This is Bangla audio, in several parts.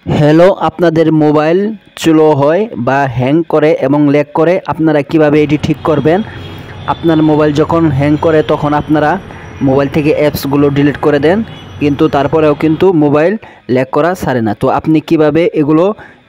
হ্যালো, আপনাদের মোবাইল স্লো হয় বা হ্যাং করে এবং ল্যাগ করে, আপনারা কিভাবে এটি ঠিক করবেন। আপনার মোবাইল যখন হ্যাং করে তখন আপনারা মোবাইল থেকে অ্যাপসগুলো ডিলিট করে দেন, কিন্তু তারপরেও কিন্তু মোবাইল ল্যাগ করা ছাড়ে না। তো আপনি কিভাবে এগুলো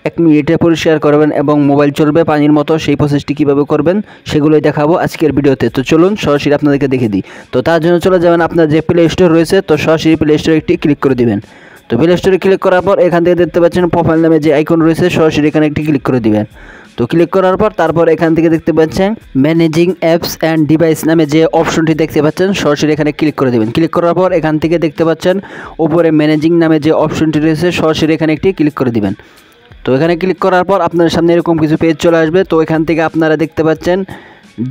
1 মিনিটে পরিষ্কার করবেন এবং মোবাইল চলবে পানির মতো, সেই প্রসেসটি কীভাবে করবেন সেগুলোই দেখাবো আজকের ভিডিওতে। তো চলুন সরাসরি আপনাদেরকে দেখে দিই। তো তার জন্য চলে যাবেন আপনার যে প্লে স্টোর রয়েছে, তো সরাসরি প্লে স্টোরে একটি ক্লিক করে দিবেন। তো প্লে স্টোরে ক্লিক করার পর এখান থেকে দেখতে পাচ্ছেন প্রোফাইল নামে যে আইকন রয়েছে, সরাসরি এখানে একটি ক্লিক করে দিবেন। তো ক্লিক করার পর তারপর এখান থেকে দেখতে পাচ্ছেন ম্যানেজিং অ্যাপস অ্যান্ড ডিভাইস নামে যে অপশনটি দেখতে পাচ্ছেন, সরাসরি এখানে ক্লিক করে দেবেন। ক্লিক করার পর এখান থেকে দেখতে পাচ্ছেন উপরে ম্যানেজিং নামে যে অপশনটি রয়েছে, সরাসরি এখানে একটি ক্লিক করে দিবেন। তো এখানে ক্লিক করার পর আপনার সামনে এরকম কিছু পেজ চলে আসবে। তো এখান থেকে আপনারা দেখতে পাচ্ছেন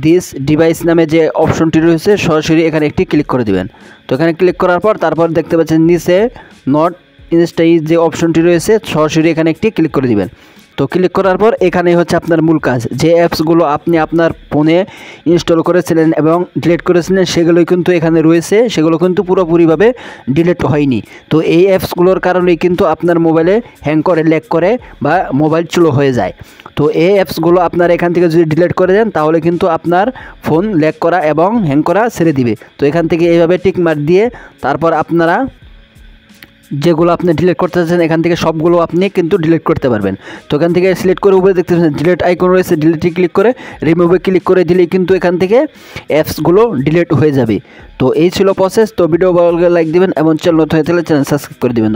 দিস ডিভাইস নামে যে অপশনটি রয়েছে, সরাসরি এখানে একটি ক্লিক করে দিবেন। তো এখানে ক্লিক করার পর তারপর দেখতে পাচ্ছেন নিচে নট ইনস্টাইজ যে অপশনটি রয়েছে, সরাসরি এখানে একটি ক্লিক করে দিবেন। তো ক্লিক করার পর এখানেই হচ্ছে আপনার মূল কাজ। যে অ্যাপসগুলো আপনি আপনার ফোনে ইনস্টল করেছিলেন এবং ডিলিট করেছিলেন সেগুলোই কিন্তু এখানে রয়েছে, সেগুলো কিন্তু পুরোপুরিভাবে ডিলিট হয়নি। তো এই অ্যাপসগুলোর কারণেই কিন্তু আপনার মোবাইলে হ্যাং করে, ল্যাগ করে বা মোবাইল স্লো হয়ে যায়। তো এই অ্যাপসগুলো আপনারা এখান থেকে যদি ডিলিট করে দেন তাহলে কিন্তু আপনার ফোন ল্যাগ করা এবং হ্যাং করা ছেড়ে দিবে। তো এখান থেকে এইভাবে টিক মার্ক দিয়ে তারপর আপনারা যেগুলো আপনি ডিলিট করতে চাচ্ছেন এখান থেকে সবগুলো আপনি কিন্তু ডিলিট করতে পারবেন। তো এখান থেকে সিলেক্ট করে উপরে দেখতে পাচ্ছেন ডিলিট আইকন রয়েছে, ডিলিটে ক্লিক করে রিমুভে ক্লিক করে দিলেই কিন্তু এখান থেকে অ্যাপসগুলো ডিলিট হয়ে যাবে। তো এই ছিল প্রসেস। তো ভিডিও ভালো লাগলে লাইক দিবেন এবং চ্যানেল নতুন হয়ে থাকলে চ্যানেল সাবস্ক্রাইব করে দিবেন।